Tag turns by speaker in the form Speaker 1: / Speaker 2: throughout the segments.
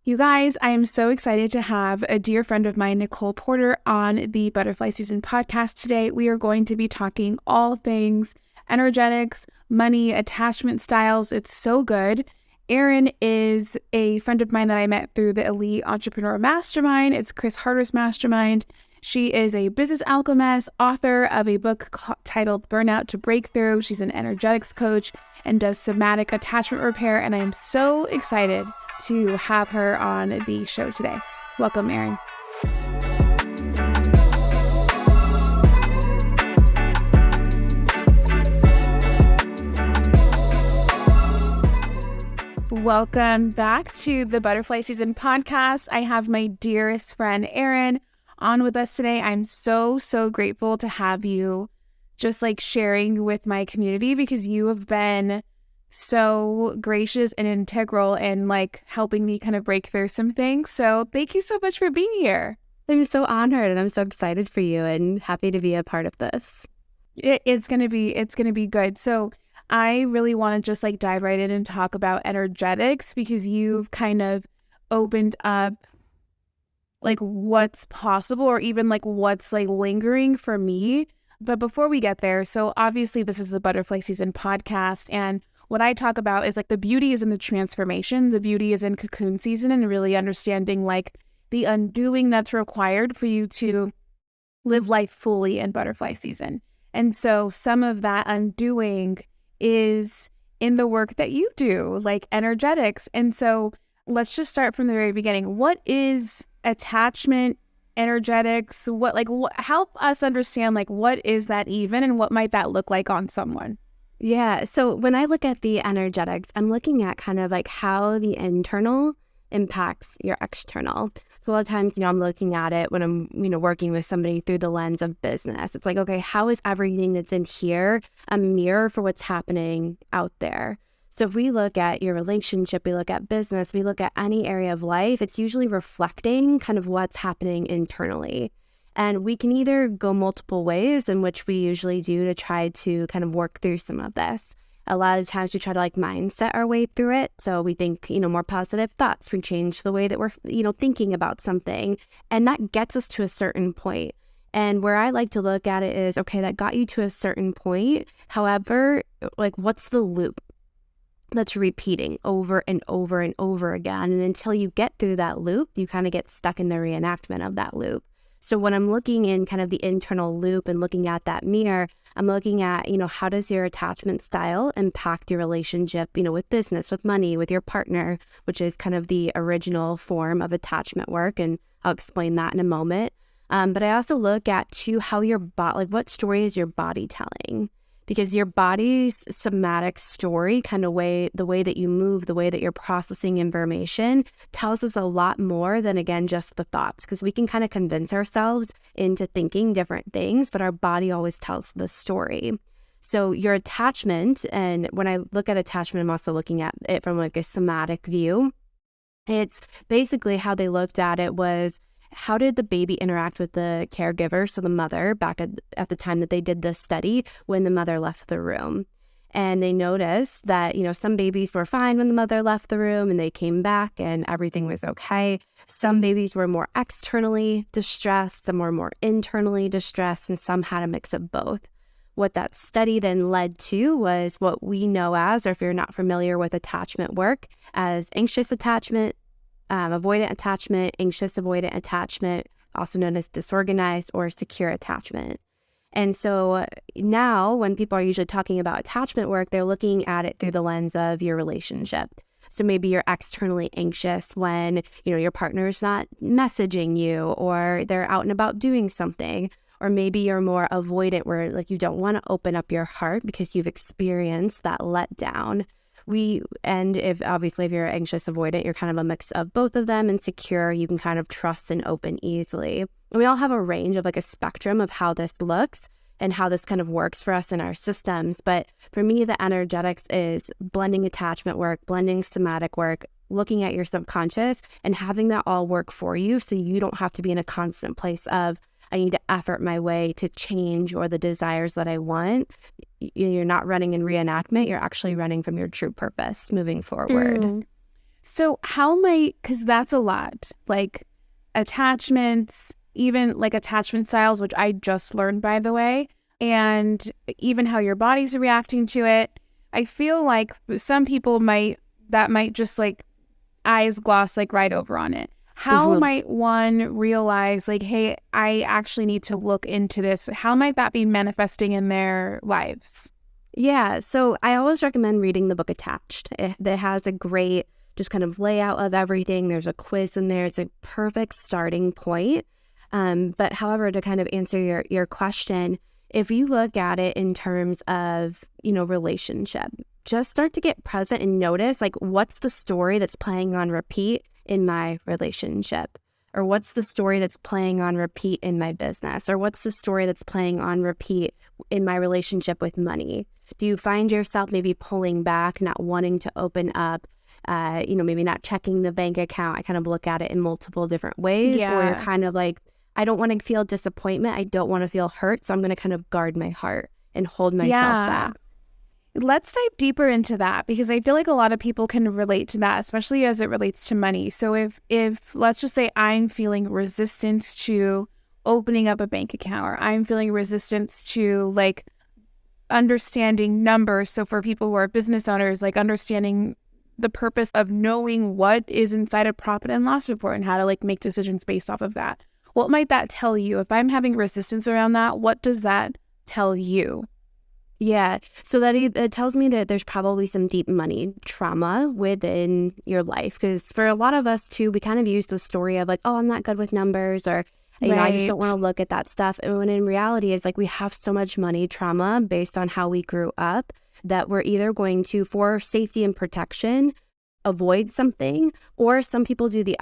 Speaker 1: You guys, I am so excited to have a dear friend of mine, Nicole Porter, on the Butterfly Season podcast today. We are going to be talking all things energetics, money, attachment styles. It's so good. Erin is a friend of mine that I met through the Elite Entrepreneur Mastermind. It's Chris Harder's mastermind. She is a business alchemist, author of a book titled Burnout to Breakthrough. She's an energetics coach and does somatic attachment repair. And I am so excited to have her on the show today. Welcome, Erin. Welcome back to the Butterfly Season podcast. I have my dearest friend, Erin, on with us today. I'm so grateful to have you just sharing with my community because you have been so gracious and integral in helping me kind of break through some things. So thank you so much for being here.
Speaker 2: I'm so honored and I'm so excited for you and happy to be a part of this.
Speaker 1: It's gonna be good. So I really want to just dive right in and talk about energetics because you've kind of opened up what's possible or even what's lingering for me. But before we get there, so obviously this is the Butterfly Season podcast, and what I talk about is the beauty is in the transformation. The beauty is in cocoon season and really understanding the undoing that's required for you to live life fully in butterfly season. And so some of that undoing is in the work that you do, energetics. And so let's just start from the very beginning. What is attachment, energetics? Help us understand what is that even and what might that look like on someone?
Speaker 2: Yeah, so when I look at the energetics, I'm looking at kind of how the internal impacts your external. So a lot of times, I'm looking at it when I'm, working with somebody through the lens of business. It's okay, how is everything that's in here a mirror for what's happening out there? So if we look at your relationship, we look at business, we look at any area of life, it's usually reflecting kind of what's happening internally. And we can either go multiple ways, in which we usually do to try to kind of work through some of this. A lot of times we try to mindset our way through it. So we think, more positive thoughts. We change the way that we're, thinking about something. And that gets us to a certain point. And where I like to look at it is, okay, that got you to a certain point. However, what's the loop that's repeating over and over and over again? And until you get through that loop, you kind of get stuck in the reenactment of that loop. So when I'm looking in kind of the internal loop and looking at that mirror, I'm looking at, how does your attachment style impact your relationship, with business, with money, with your partner, which is kind of the original form of attachment work. And I'll explain that in a moment. But I also look at too how your body, what story is your body telling? Because your body's somatic story, kind of the way that you move, the way that you're processing information tells us a lot more than, again, just the thoughts. Because we can kind of convince ourselves into thinking different things, but our body always tells the story. So your attachment, and when I look at attachment, I'm also looking at it from a somatic view. It's basically how they looked at it was, how did the baby interact with the caregiver, so the mother, back at the time that they did this study, when the mother left the room? And they noticed that, some babies were fine when the mother left the room and they came back and everything was okay. Some babies were more externally distressed, some were more internally distressed, and some had a mix of both. What that study then led to was what we know as, or if you're not familiar with attachment work, as anxious attachment, avoidant attachment, anxious avoidant attachment, also known as disorganized or secure attachment. And so now when people are usually talking about attachment work, they're looking at it through the lens of your relationship. So maybe you're externally anxious when, your partner's not messaging you or they're out and about doing something. Or maybe you're more avoidant where you don't want to open up your heart because you've experienced that letdown. If you're anxious avoidant, you're kind of a mix of both of them, and secure, you can kind of trust and open easily. And we all have a range of a spectrum of how this looks and how this kind of works for us in our systems. But for me, the energetics is blending attachment work, blending somatic work, looking at your subconscious and having that all work for you so you don't have to be in a constant place of, I need to effort my way to change or the desires that I want. You're not running in reenactment. You're actually running from your true purpose moving forward.
Speaker 1: So how might, because that's a lot, like attachments, even like attachment styles, which I just learned, by the way, and even how your body's reacting to it. I feel like some people might just like eyes gloss like right over on it. How might one realize like, hey, I actually need to look into this? How might that be manifesting in their lives?
Speaker 2: Yeah, so I always recommend reading the book Attached. It has a great just kind of layout of everything. There's a quiz in there. It's a perfect starting point. But however, to kind of answer your question, if you look at it in terms of, relationship, just start to get present and notice like what's the story that's playing on repeat in my relationship, or what's the story that's playing on repeat in my business, or what's the story that's playing on repeat in my relationship with money. Do you find yourself maybe pulling back, not wanting to open up, maybe not checking the bank account? I kind of look at it in multiple different ways. Or you're kind of like, I don't want to feel disappointment. I don't want to feel hurt. So I'm going to kind of guard my heart and hold myself back.
Speaker 1: Let's dive deeper into that, because I feel like a lot of people can relate to that, especially as it relates to money. So if let's just say I'm feeling resistance to opening up a bank account, or I'm feeling resistance to like understanding numbers. So for people who are business owners, like understanding the purpose of knowing what is inside a profit and loss report and how to like make decisions based off of that. What might that tell you? If I'm having resistance around that, what does that tell you?
Speaker 2: Yeah, so that it tells me that there's probably some deep money trauma within your life. Because for a lot of us too, we kind of use the story of like, oh, I'm not good with numbers, or I just don't want to look at that stuff. And when in reality, it's like we have so much money trauma based on how we grew up that we're either going to, for safety and protection, avoid something, or some people do the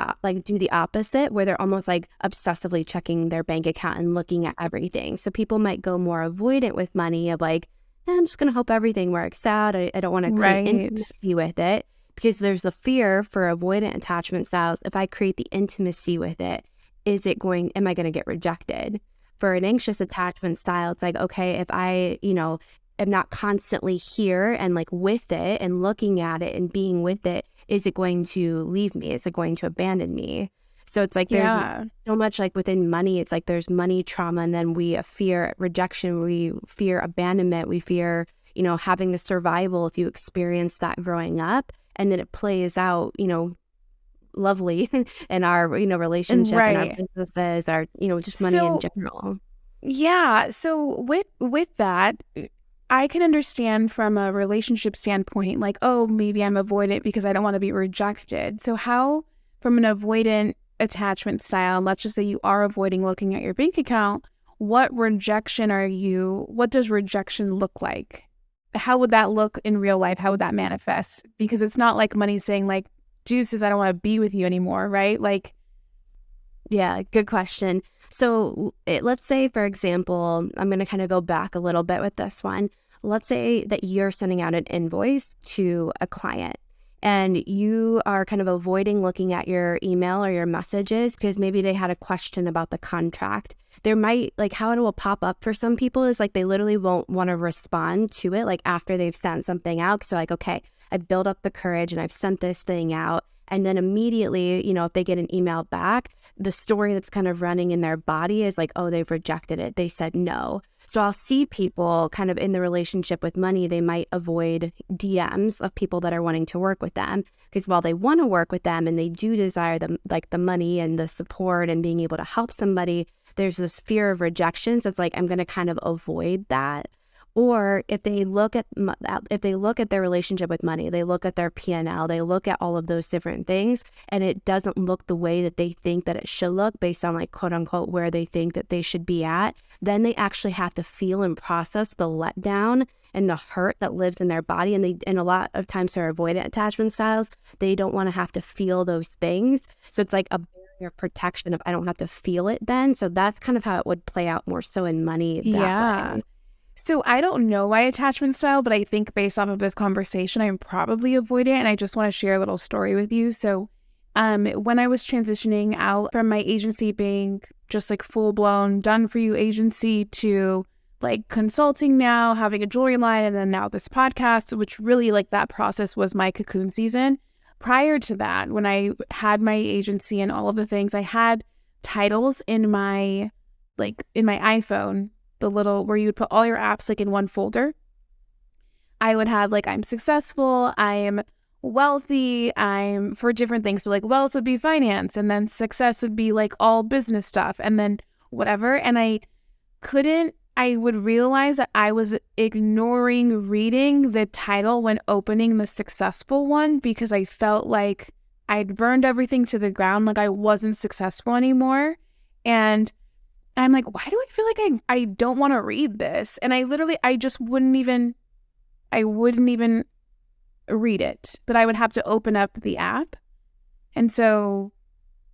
Speaker 2: opposite, where they're almost like obsessively checking their bank account and looking at everything. So people might go more avoidant with money, of like, I'm just going to hope everything works out. I don't want to create intimacy with it, because there's the fear for avoidant attachment styles. If I create the intimacy with it, am I going to get rejected? For an anxious attachment style, it's like, okay, if I, am not constantly here and like with it and looking at it and being with it, is it going to leave me? Is it going to abandon me? So it's like there's so much like within money, it's like there's money trauma, and then we fear rejection, we fear abandonment, we fear, having the survival if you experience that growing up, and then it plays out, lovely in our, relationship and our businesses, our, just money in general.
Speaker 1: Yeah. So with that, I can understand from a relationship standpoint, like, oh, maybe I'm avoidant because I don't want to be rejected. So how, from an avoidant attachment style, let's just say you are avoiding looking at your bank account, what does rejection look like? How would that look in real life? How would that manifest? Because it's not like money saying like, deuces, I don't want to be with you anymore, right? Like,
Speaker 2: yeah, good question. So let's say, for example, I'm going to kind of go back a little bit with this one. Let's say that you're sending out an invoice to a client, and you are kind of avoiding looking at your email or your messages because maybe they had a question about the contract. There might, like, how it will pop up for some people is like they literally won't want to respond to it like after they've sent something out. So like, okay, I've built up the courage and I've sent this thing out. And then immediately, if they get an email back, the story that's kind of running in their body is like, oh, they've rejected it. They said no. So I'll see people kind of in the relationship with money, they might avoid DMs of people that are wanting to work with them, because while they want to work with them and they do desire the money and the support and being able to help somebody, there's this fear of rejection. So it's like, I'm going to kind of avoid that. Or if they look at their relationship with money, they look at their P&L, they look at all of those different things, and it doesn't look the way that they think that it should look based on like quote unquote where they think that they should be at, then they actually have to feel and process the letdown and the hurt that lives in their body. And a lot of times for avoidant attachment styles, they don't want to have to feel those things. So it's like a barrier of protection of I don't have to feel it then. So that's kind of how it would play out more so in money that way.
Speaker 1: So I don't know my attachment style, but I think based off of this conversation, I'm probably avoidant. And I just want to share a little story with you. So when I was transitioning out from my agency being just like full blown done for you agency to like consulting now, having a jewelry line, and then now this podcast, which really like that process was my cocoon season. prior to that, when I had my agency and all of the things, I had titles in my iPhone, the little where you would put all your apps like in one folder. I would have like, I'm successful, I'm wealthy, I'm for different things. So like wealth would be finance, and then success would be like all business stuff, and then whatever. And I would realize that I was ignoring reading the title when opening the successful one because I felt like I'd burned everything to the ground, like I wasn't successful anymore. And I'm like, why do I feel like I don't want to read this? And I wouldn't even read it, but I would have to open up the app. And so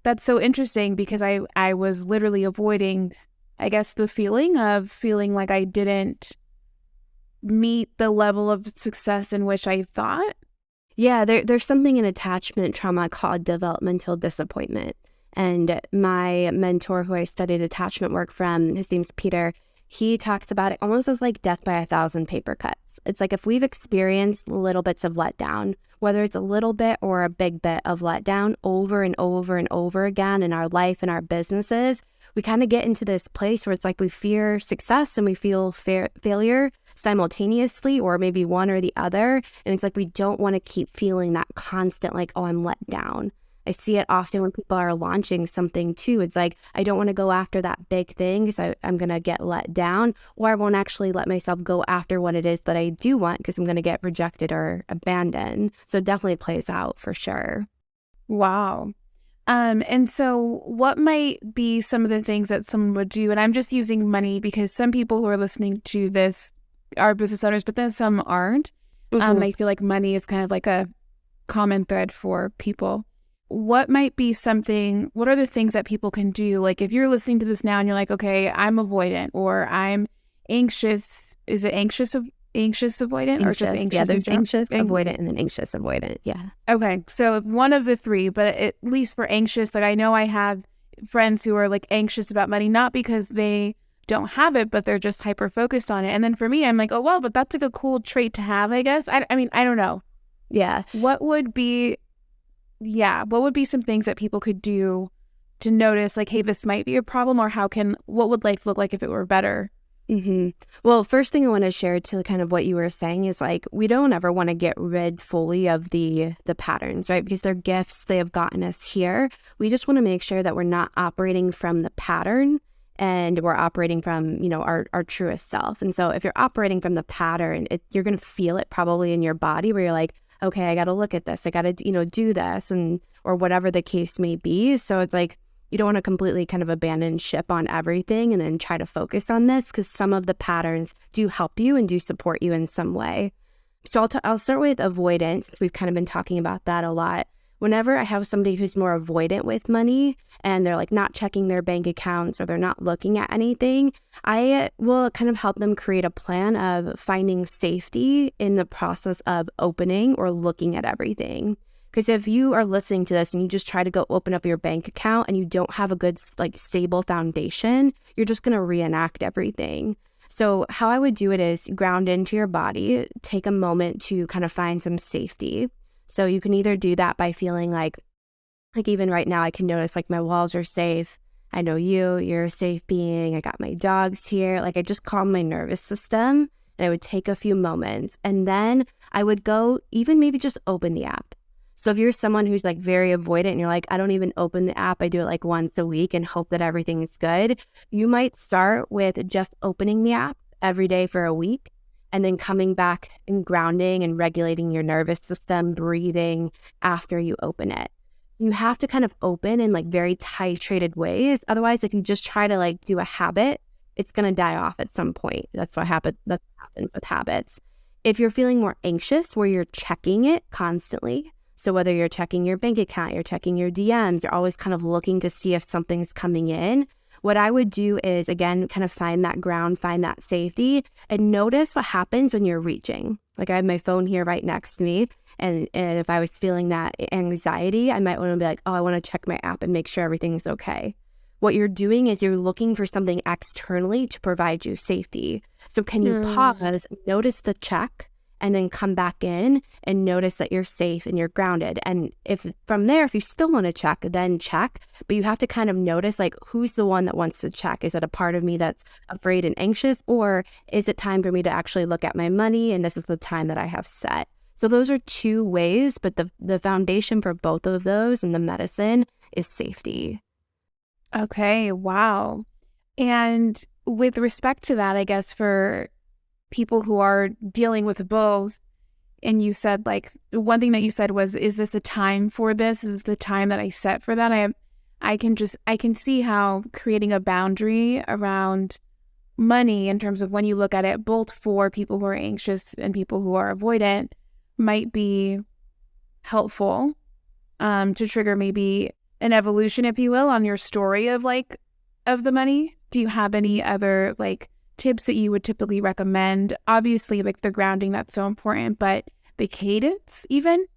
Speaker 1: that's so interesting because I was literally avoiding, I guess, the feeling like I didn't meet the level of success in which I thought.
Speaker 2: Yeah, there's something in attachment trauma called developmental disappointment. And my mentor who I studied attachment work from, his name's Peter, he talks about it almost as like death by 1,000 paper cuts. It's like if we've experienced little bits of letdown, whether it's a little bit or a big bit of letdown over and over and over again in our life and our businesses, we kind of get into this place where it's like we fear success and we feel failure simultaneously, or maybe one or the other. And it's like we don't want to keep feeling that constant like, oh, I'm let down. I see it often when people are launching something too. It's like, I don't want to go after that big thing because I'm going to get let down, or I won't actually let myself go after what it is that I do want because I'm going to get rejected or abandoned. So it definitely plays out for sure.
Speaker 1: Wow. And so what might be some of the things that someone would do? And I'm just using money because some people who are listening to this are business owners, but then some aren't. And I feel like money is kind of like a common thread for people. What are the things that people can do? Like if you're listening to this now and you're like, okay, I'm avoidant or I'm anxious. Is it anxious avoidant or just anxious?
Speaker 2: Yeah, there's anxious avoidant and then anxious avoidant. Yeah.
Speaker 1: Okay. So one of the three, but at least for anxious, like I know I have friends who are like anxious about money, not because they don't have it, but they're just hyper focused on it. And then for me, I'm like, oh, well, but that's like a cool trait to have, I guess. I mean, I don't know.
Speaker 2: Yeah.
Speaker 1: What would be some things that people could do to notice like, hey, this might be a problem, or what would life look like if it were better?
Speaker 2: Mm-hmm. Well, first thing I want to share to kind of what you were saying is like, we don't ever want to get rid fully of the patterns, right? Because they're gifts, they have gotten us here. We just want to make sure that we're not operating from the pattern and we're operating from, our truest self. And so if you're operating from the pattern, you're going to feel it probably in your body where you're like, okay, I got to look at this. I got to, do this or whatever the case may be. So it's like, you don't want to completely kind of abandon ship on everything and then try to focus on this because some of the patterns do help you and do support you in some way. So I'll start with avoidance. We've kind of been talking about that a lot. Whenever I have somebody who's more avoidant with money and they're like not checking their bank accounts or they're not looking at anything, I will kind of help them create a plan of finding safety in the process of opening or looking at everything. Because if you are listening to this and you just try to go open up your bank account and you don't have a good like stable foundation, you're just going to reenact everything. So how I would do it is ground into your body, take a moment to kind of find some safety. So you can either do that by feeling like even right now I can notice like my walls are safe. I know you're a safe being. I got my dogs here. Like I just calm my nervous system and I would take a few moments and then I would go even maybe just open the app. So if you're someone who's like very avoidant and you're like, I don't even open the app, I do it like once a week and hope that everything is good, you might start with just opening the app every day for a week and then coming back and grounding and regulating your nervous system, breathing after you open it. You have to kind of open in like very titrated ways. Otherwise, if you just try to like do a habit, it's going to die off at some point. That's what happens with habits. If you're feeling more anxious where you're checking it constantly, so whether you're checking your bank account, you're checking your DMs, you're always kind of looking to see if something's coming in, what I would do is, again, kind of find that ground, find that safety, and notice what happens when you're reaching. Like I have my phone here right next to me, and if I was feeling that anxiety, I might want to be like, oh, I want to check my app and make sure everything's okay. What you're doing is you're looking for something externally to provide you safety. So can you pause, notice the check, and then come back in and notice that you're safe and you're grounded. And if from there, if you still want to check, then check. But you have to kind of notice, like, who's the one that wants to check? Is it a part of me that's afraid and anxious, or is it time for me to actually look at my money and this is the time that I have set? So those are two ways, but the foundation for both of those and the medicine is safety.
Speaker 1: Okay, wow. And with respect to that, I guess for people who are dealing with both, and you said, like, one thing that you said was, is this a time for this? Is this the time that I set for that? I can see how creating a boundary around money in terms of when you look at it, both for people who are anxious and people who are avoidant, might be helpful to trigger maybe an evolution, if you will, on your story of the money. Do you have any other like tips that you would typically recommend? Obviously, like the grounding, that's so important, but the cadence even?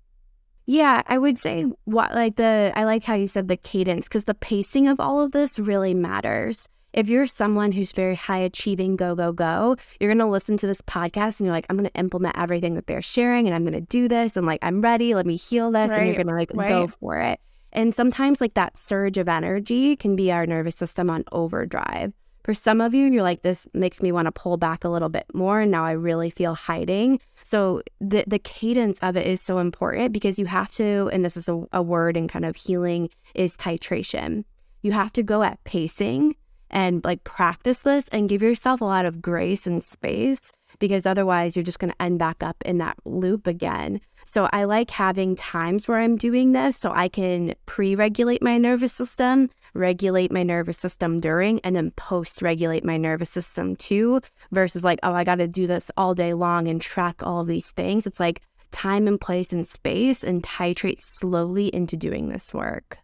Speaker 2: Yeah, I would say I like how you said the cadence, because the pacing of all of this really matters. If you're someone who's very high achieving, go, go, go, you're going to listen to this podcast and you're like, I'm going to implement everything that they're sharing and I'm going to do this and like, I'm ready, let me heal this.
Speaker 1: Right,
Speaker 2: and you're going to go for it. And sometimes like that surge of energy can be our nervous system on overdrive. For some of you, you're like, this makes me want to pull back a little bit more. And now I really feel hiding. So the cadence of it is so important, because you have to, and this is a word in kind of healing, is titration. You have to go at pacing and like practice this and give yourself a lot of grace and space, because otherwise you're just going to end back up in that loop again. So I like having times where I'm doing this so I can pre-regulate my nervous system, regulate my nervous system during, and then post-regulate my nervous system too, versus like, oh, I got to do this all day long and track all of these things. It's like time and place and space, and titrate slowly into doing this work.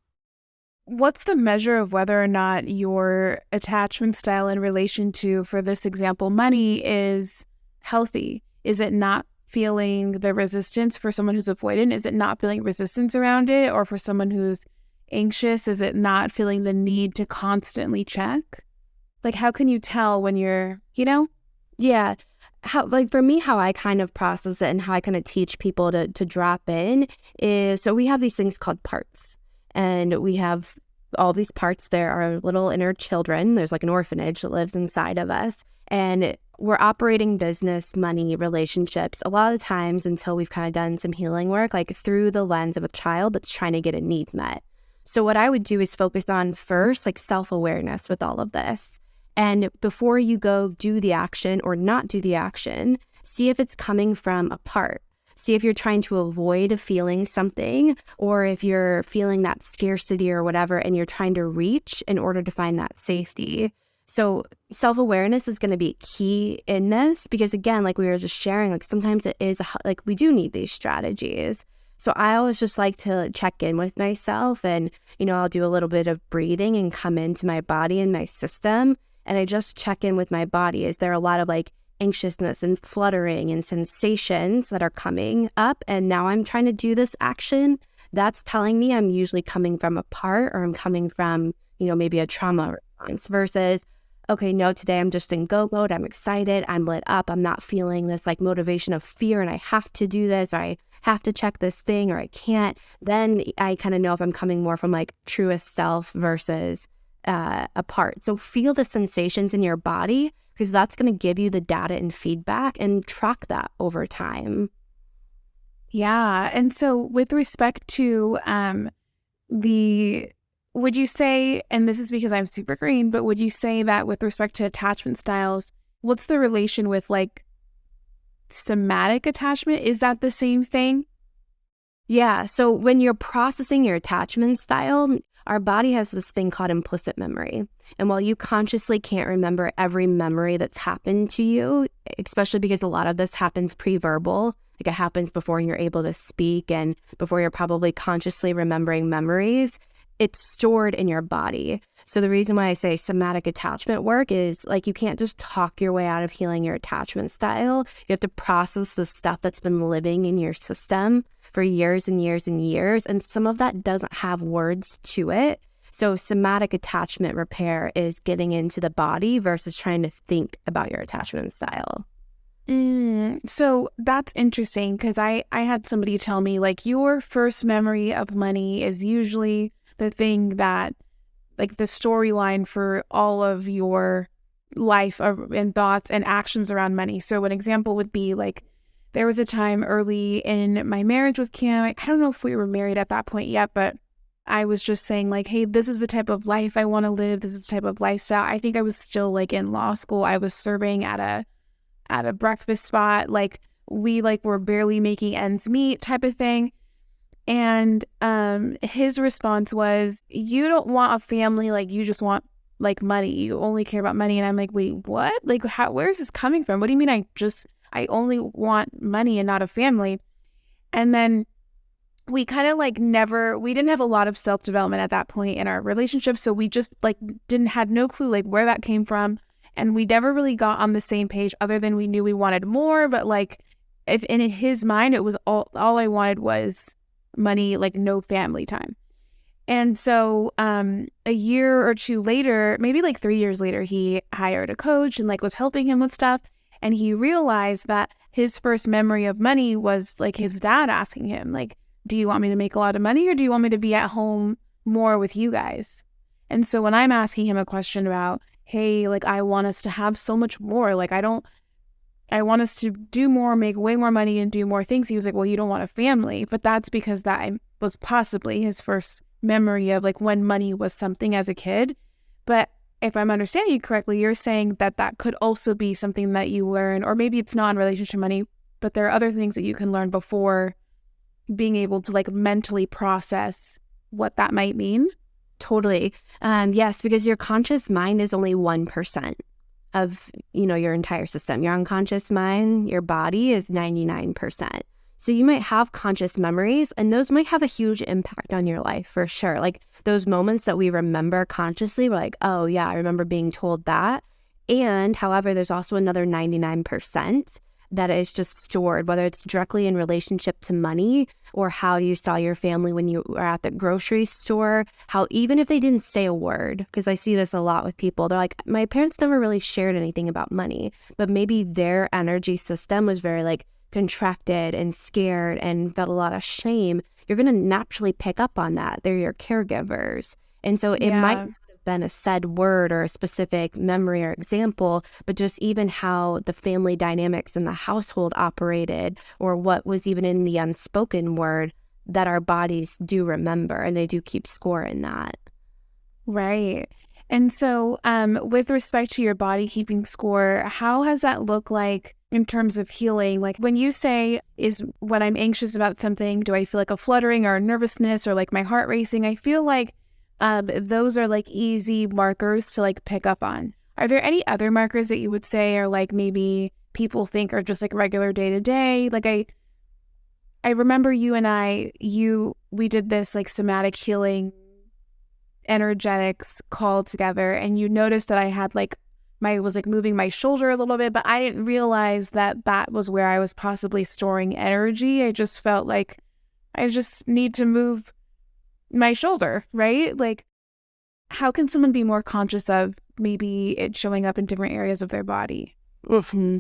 Speaker 1: What's the measure of whether or not your attachment style in relation to, for this example, money is healthy? Is it not feeling the resistance for someone who's avoidant? Is it not feeling resistance around it? Or for someone who's anxious, is it not feeling the need to constantly check? Like, how can you tell when you're,
Speaker 2: Yeah. For me, how I kind of process it and how I kind of teach people to drop in is, so we have these things called parts. And we have all these parts. There are little inner children. There's like an orphanage that lives inside of us. And we're operating business, money, relationships, a lot of times until we've kind of done some healing work, like through the lens of a child that's trying to get a need met. So what I would do is focus on first, like self-awareness with all of this. And before you go do the action or not do the action, see if it's coming from a part. See if you're trying to avoid feeling something, or if you're feeling that scarcity or whatever, and you're trying to reach in order to find that safety. So self-awareness is going to be key in this, because again, like we were just sharing, like sometimes it is like we do need these strategies. So I always just like to check in with myself, and, I'll do a little bit of breathing and come into my body and my system. And I just check in with my body. Is there a lot of like anxiousness and fluttering and sensations that are coming up? And now I'm trying to do this action. That's telling me I'm usually coming from a part, or I'm coming from, maybe a trauma response, versus, okay, no, today I'm just in go mode. I'm excited. I'm lit up. I'm not feeling this like motivation of fear and I have to do this, or I have to check this thing, or I can't. Then I kind of know if I'm coming more from like truest self versus a part. So feel the sensations in your body, because that's going to give you the data and feedback, and track that over time.
Speaker 1: Yeah. And so with respect to would you say, and this is because I'm super green, but would you say that with respect to attachment styles, what's the relation with like somatic attachment? Is that the same thing?
Speaker 2: Yeah. So when you're processing your attachment style, our body has this thing called implicit memory. And while you consciously can't remember every memory that's happened to you, especially because a lot of this happens pre-verbal, like it happens before you're able to speak and before you're probably consciously remembering memories, it's stored in your body. So the reason why I say somatic attachment work is like you can't just talk your way out of healing your attachment style. You have to process the stuff that's been living in your system for years and years and years. And some of that doesn't have words to it. So somatic attachment repair is getting into the body versus trying to think about your attachment style.
Speaker 1: So that's interesting because I had somebody tell me like your first memory of money is usually the thing that like the storyline for all of your life and thoughts and actions around money. So an example would be like there was a time early in my marriage with Kim. I don't know if we were married at that point yet, but I was just saying like, hey, this is the type of life I want to live. This is the type of lifestyle. I think I was still like in law school. I was serving at a breakfast spot. Like we like were barely making ends meet type of thing. And his response was, you don't want a family, like you just want like money. You only care about money. And I'm like, wait, what? Like where is this coming from? What do you mean I only want money and not a family? And then we kind of like we didn't have a lot of self-development at that point in our relationship. So we just like had no clue like where that came from. And we never really got on the same page other than we knew we wanted more. But like if in his mind, it was all I wanted was money, like no family time. And so a year or two later, maybe like 3 years later, he hired a coach and like was helping him with stuff. And he realized that his first memory of money was like his dad asking him like, do you want me to make a lot of money or do you want me to be at home more with you guys? And so when I'm asking him a question about, hey, like I want us to have so much more, like I want us to do more, make way more money and do more things. He was like, well, you don't want a family. But that's because that was possibly his first memory of like when money was something as a kid. But if I'm understanding you correctly, you're saying that that could also be something that you learn, or maybe it's not in relationship money, but there are other things that you can learn before being able to like mentally process what that might mean.
Speaker 2: Totally. Yes, because your conscious mind is only 1% of, your entire system. Your unconscious mind, your body is 99%. So you might have conscious memories, and those might have a huge impact on your life for sure. Like those moments that we remember consciously, we're like, oh yeah, I remember being told that. And however, there's also another 99% that is just stored, whether it's directly in relationship to money or how you saw your family when you were at the grocery store, how even if they didn't say a word, because I see this a lot with people, they're like, my parents never really shared anything about money, but maybe their energy system was very like contracted and scared and felt a lot of shame. You're going to naturally pick up on that. They're your caregivers. And so it might not have been a said word or a specific memory or example, but just even how the family dynamics in the household operated, or what was even in the unspoken word that our bodies do remember, and they do keep score in that.
Speaker 1: Right. And so with respect to your body keeping score, how has that looked like in terms of healing? Like when you say, is when I'm anxious about something, do I feel like a fluttering or a nervousness or like my heart racing? I feel like those are like easy markers to like pick up on. Are there any other markers that you would say are like maybe people think are just like regular day to day? Like I remember you and we did this like somatic healing energetics call together, and you noticed that I had like was like moving my shoulder a little bit, but I didn't realize that that was where I was possibly storing energy. I just felt like I just need to move my shoulder, right? Like how can someone be more conscious of maybe it showing up in different areas of their body?
Speaker 2: Mm-hmm.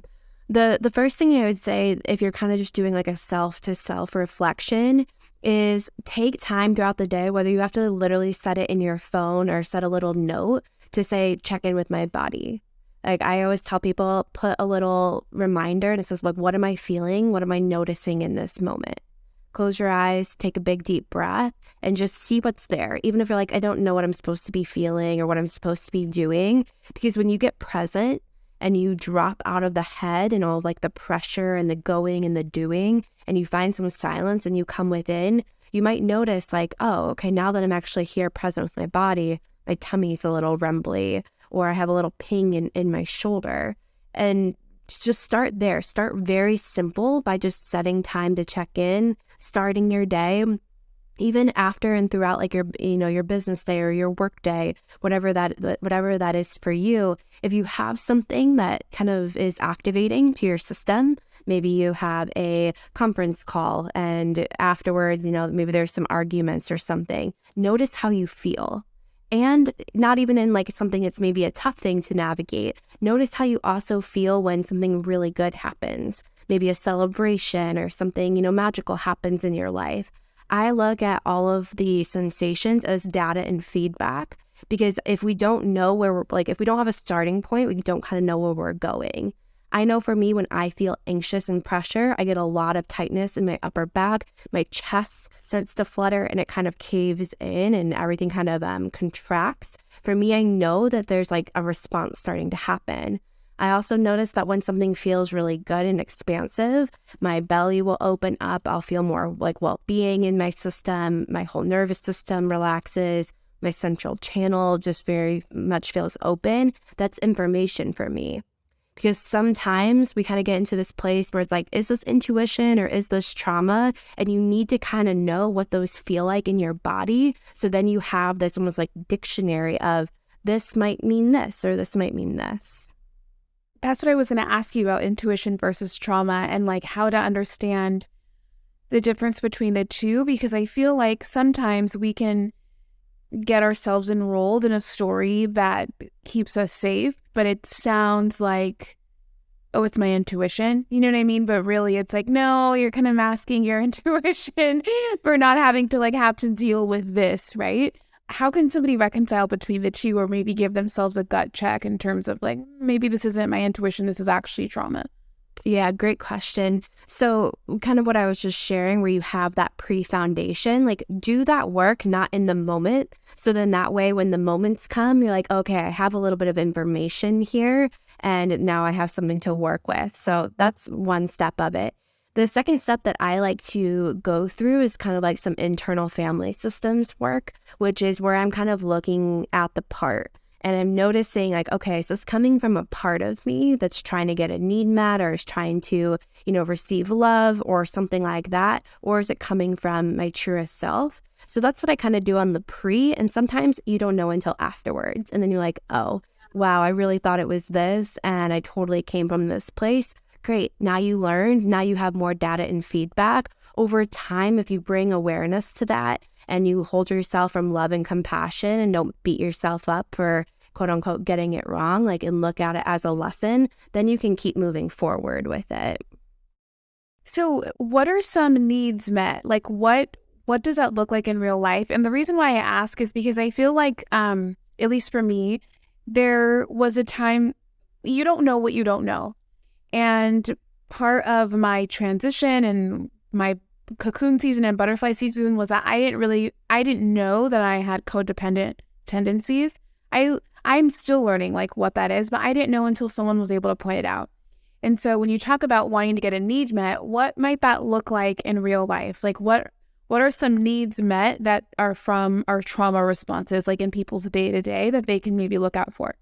Speaker 2: The first thing I would say, if you're kind of just doing like a self-to-self reflection, is take time throughout the day, whether you have to literally set it in your phone or set a little note to say, check in with my body. Like I always tell people, put a little reminder and it says, like, what am I feeling? What am I noticing in this moment? Close your eyes, take a big deep breath, and just see what's there. Even if you're like, I don't know what I'm supposed to be feeling or what I'm supposed to be doing. Because when you get present and you drop out of the head and all of like the pressure and the going and the doing, and you find some silence and you come within, you might notice like, oh, okay, now that I'm actually here present with my body, my tummy's a little rumbly, or I have a little ping in my shoulder. And just start there. Start very simple by just setting time to check in, starting your day, even after and throughout like your business day or your work day, whatever that is for you. If you have something that kind of is activating to your system, maybe you have a conference call and afterwards, maybe there's some arguments or something. Notice how you feel. And not even in like something that's maybe a tough thing to navigate. Notice how you also feel when something really good happens, maybe a celebration or something, magical happens in your life. I look at all of the sensations as data and feedback, because if we don't know where we're like, if we don't have a starting point, we don't kind of know where we're going. I know for me, when I feel anxious and pressure, I get a lot of tightness in my upper back. My chest starts to flutter and it kind of caves in and everything kind of contracts. For me, I know that there's like a response starting to happen. I also notice that when something feels really good and expansive, my belly will open up. I'll feel more like well-being in my system. My whole nervous system relaxes. My central channel just very much feels open. That's information for me. Because sometimes we kind of get into this place where it's like, is this intuition or is this trauma? And you need to kind of know what those feel like in your body. So then you have this almost like dictionary of this might mean this or this might mean this.
Speaker 1: That's what I was going to ask you about, intuition versus trauma, and like how to understand the difference between the two, because I feel like sometimes we can get ourselves enrolled in a story that keeps us safe, but it sounds like, oh, it's my intuition. You know what I mean? But really it's like, no, you're kind of masking your intuition for not having to have to deal with this, right? How can somebody reconcile between the two, or maybe give themselves a gut check in terms of like, maybe this isn't my intuition, this is actually trauma?
Speaker 2: Yeah, great question. So kind of what I was just sharing, where you have that pre-foundation, like do that work not in the moment. So then that way, when the moments come, you're like, okay, I have a little bit of information here and now I have something to work with. So that's one step of it. The second step that I like to go through is kind of like some internal family systems work, which is where I'm kind of looking at the part. And I'm noticing like, okay, so it's coming from a part of me that's trying to get a need met, or is trying to, receive love or something like that. Or is it coming from my truest self? So that's what I kind of do on the pre. And sometimes you don't know until afterwards. And then you're like, oh, wow, I really thought it was this. And I totally came from this place. Great. Now you learned. Now you have more data and feedback. Over time, if you bring awareness to that and you hold yourself from love and compassion and don't beat yourself up for quote unquote getting it wrong, and look at it as a lesson, then you can keep moving forward with it.
Speaker 1: So what are some needs met? Like what does that look like in real life? And the reason why I ask is because I feel like, at least for me, there was a time you don't know what you don't know. And part of my transition and my cocoon season and butterfly season was that I didn't know that I had codependent tendencies. I'm still learning what that is, but I didn't know until someone was able to point it out. And so when you talk about wanting to get a need met, what might that look like in real life? What are some needs met that are from our trauma responses, in people's day-to-day, that they can maybe look out for?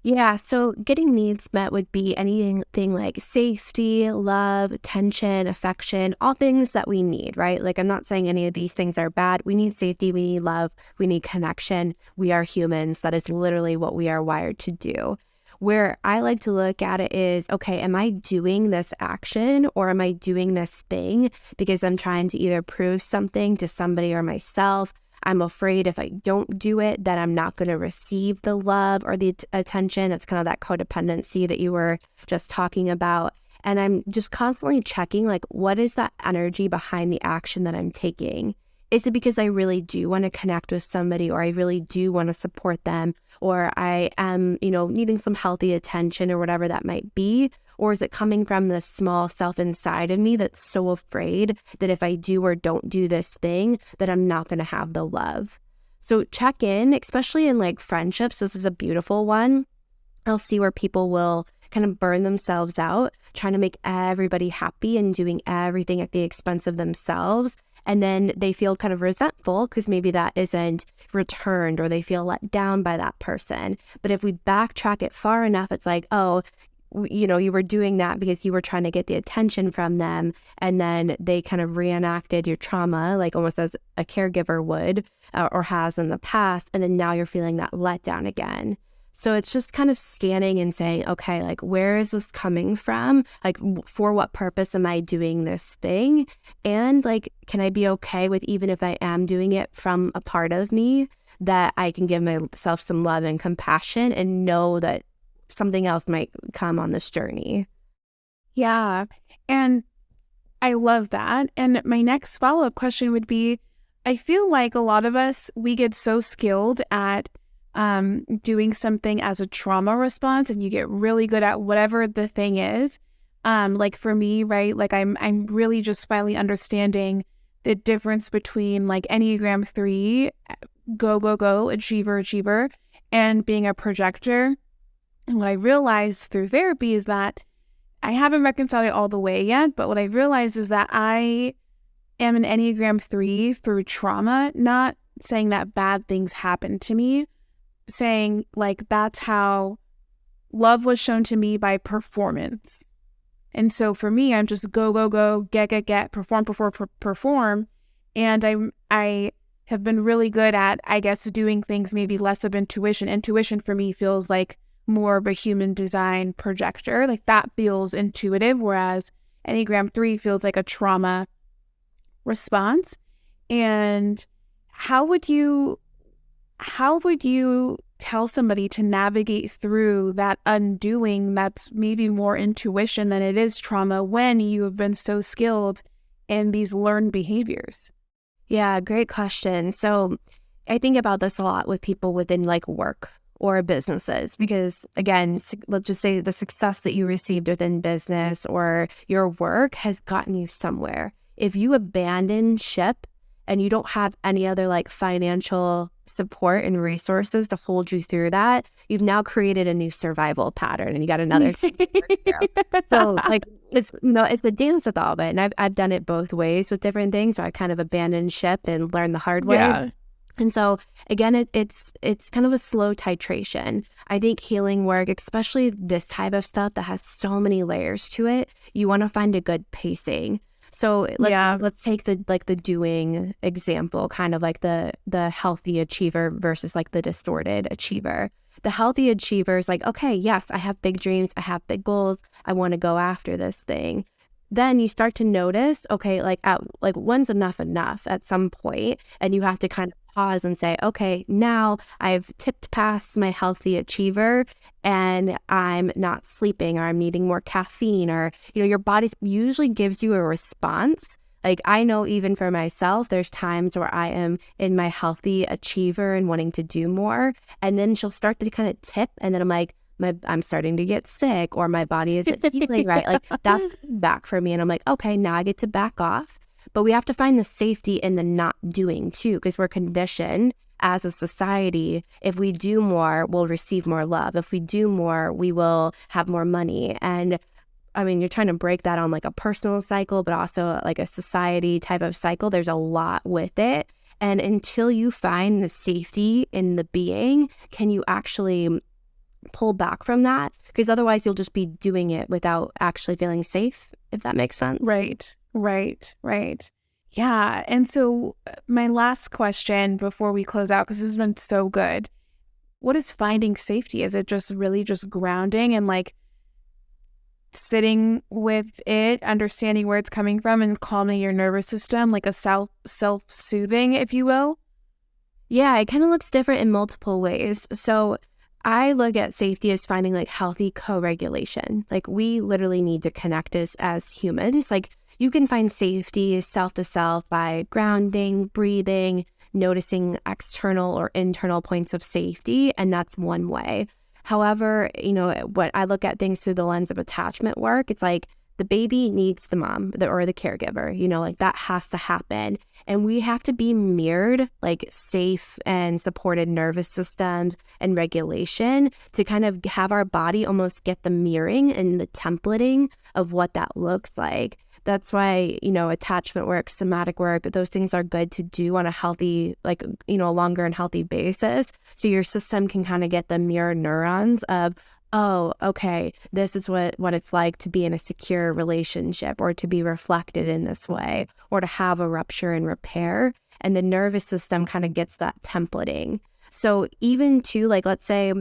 Speaker 2: Yeah, so getting needs met would be anything like safety, love, attention, affection, all things that we need, right? I'm not saying any of these things are bad. We need safety, we need love, we need connection. We are humans. That is literally what we are wired to do. Where I like to look at it is, okay, am I doing this action or am I doing this thing because I'm trying to either prove something to somebody or myself? I'm afraid if I don't do it, that I'm not going to receive the love or the attention. That's kind of that codependency that you were just talking about. And I'm just constantly checking, what is that energy behind the action that I'm taking? Is it because I really do want to connect with somebody, or I really do want to support them, or I am, needing some healthy attention or whatever that might be? Or is it coming from the small self inside of me that's so afraid that if I do or don't do this thing, that I'm not going to have the love? So check in, especially in friendships. This is a beautiful one. I'll see where people will kind of burn themselves out, trying to make everybody happy and doing everything at the expense of themselves. And then they feel kind of resentful because maybe that isn't returned, or they feel let down by that person. But if we backtrack it far enough, it's like, oh, you were doing that because you were trying to get the attention from them. And then they kind of reenacted your trauma, almost as a caregiver would or has in the past. And then now you're feeling that letdown again. So it's just kind of scanning and saying, okay, where is this coming from? For what purpose am I doing this thing? And can I be okay with, even if I am doing it from a part of me, that I can give myself some love and compassion and know that something else might come on this journey.
Speaker 1: Yeah. And I love that. And my next follow-up question would be, I feel like a lot of us, we get so skilled at doing something as a trauma response, and you get really good at whatever the thing is. Like for me, right? Like I'm really just finally understanding the difference between like Enneagram 3, go, achiever, and being a projector. And what I realized through therapy is that I haven't reconciled it all the way yet, but what I realized is that I am an Enneagram 3 through trauma, not saying that bad things happened to me, saying like that's how love was shown to me by performance. And so for me, I'm just go, get, perform. And I have been really good at, I guess, doing things maybe less of intuition. Intuition for me feels like more of a human design projector. Like that feels intuitive, whereas Enneagram 3 feels like a trauma response. And how would you tell somebody to navigate through that undoing that's maybe more intuition than it is trauma when you have been so skilled in these learned behaviors?
Speaker 2: Yeah, great question. So I think about this a lot with people within like work or businesses, because again, let's just say the success that you received within business or your work has gotten you somewhere. If you abandon ship and you don't have any other like financial support and resources to hold you through that, you've now created a new survival pattern and you got another so like it's a dance with all of it. And I've done it both ways with different things. So I kind of abandoned ship and learned the hard way.
Speaker 1: Yeah.
Speaker 2: And so again, it's kind of a slow titration. I think healing work, especially this type of stuff that has so many layers to it, you want to find a good pacing. So let's take the doing example, kind of like the healthy achiever versus like the distorted achiever. The healthy achiever is like, okay, yes, I have big dreams, I have big goals, I want to go after this thing. Then you start to notice, okay, like when's enough at some point, and you have to kind of pause and say, okay, now I've tipped past my healthy achiever and I'm not sleeping, or I'm needing more caffeine, or your body usually gives you a response. Like I know even for myself, there's times where I am in my healthy achiever and wanting to do more, and then she'll start to kind of tip, and then I'm like, I'm starting to get sick, or my body isn't healing right. Like that's back for me. And I'm like, okay, now I get to back off. But we have to find the safety in the not doing too, because we're conditioned as a society. If we do more, we'll receive more love. If we do more, we will have more money. And I mean, you're trying to break that on like a personal cycle, but also like a society type of cycle. There's a lot with it. And until you find the safety in the being, can you actually pull back from that? Because otherwise you'll just be doing it without actually feeling safe, if that makes sense.
Speaker 1: Right. Yeah. And so my last question before we close out, because this has been so good, what is finding safety? Is it just really just grounding and like sitting with it, understanding where it's coming from and calming your nervous system, like a self-soothing, if you will?
Speaker 2: Yeah, it kind of looks different in multiple ways. So I look at safety as finding like healthy co-regulation. Like we literally need to connect as humans. Like you can find safety self to self by grounding, breathing, noticing external or internal points of safety. And that's one way. However, what I look at things through the lens of attachment work, it's like the baby needs the mom or the caregiver, like that has to happen. And we have to be mirrored, like safe and supported nervous systems and regulation to kind of have our body almost get the mirroring and the templating of what that looks like. That's why, attachment work, somatic work, those things are good to do on a healthy, a longer and healthy basis. So your system can kind of get the mirror neurons of, oh, okay, this is what it's like to be in a secure relationship, or to be reflected in this way, or to have a rupture and repair. And the nervous system kind of gets that templating. So even to let's say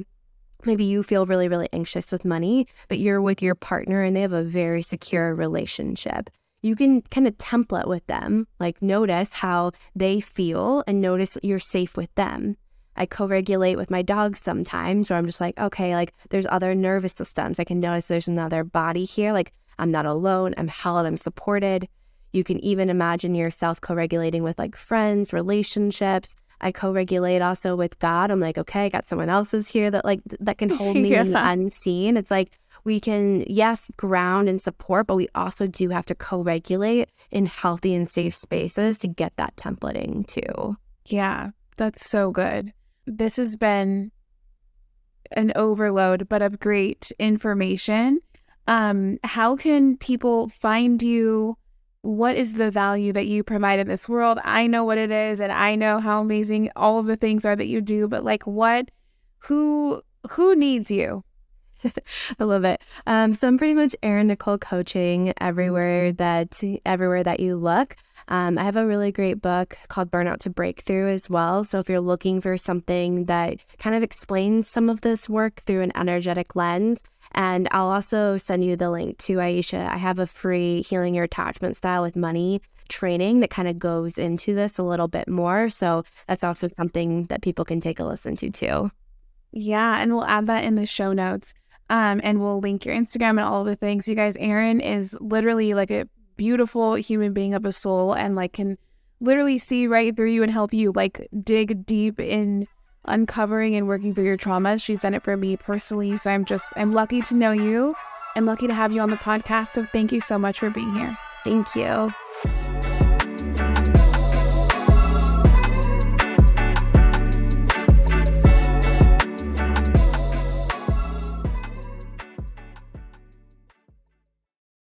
Speaker 2: maybe you feel really, really anxious with money, but you're with your partner and they have a very secure relationship. You can kind of template with them, like notice how they feel and notice you're safe with them. I co-regulate with my dog sometimes, where I'm just like, okay, like there's other nervous systems. I can notice there's another body here. Like I'm not alone. I'm held. I'm supported. You can even imagine yourself co-regulating with like friends, relationships. I co-regulate also with God. I'm like, okay, I got someone else's here that can hold me in the unseen. It's like we can, yes, ground and support, but we also do have to co-regulate in healthy and safe spaces to get that templating too.
Speaker 1: Yeah, that's so good. This has been an overload, but of great information. How can people find you? What is the value that you provide in this world? I know what it is, and I know how amazing all of the things are that you do, but like who needs you?
Speaker 2: I love it. So I'm pretty much Erin Nicole coaching everywhere that you look. I have a really great book called Burnout to Breakthrough as well. So if you're looking for something that kind of explains some of this work through an energetic lens, and I'll also send you the link to Aisha. I have a free Healing Your Attachment Style with Money training that kind of goes into this a little bit more. So that's also something that people can take a listen to too.
Speaker 1: Yeah, and we'll add that in the show notes. And we'll link your Instagram and all of the things. You guys, Erin is literally like a beautiful human being of a soul, and like can literally see right through you and help you like dig deep in uncovering and working through your traumas. She's done it for me personally. So I'm lucky to know you and lucky to have you on the podcast. So thank you so much for being here.
Speaker 2: Thank you.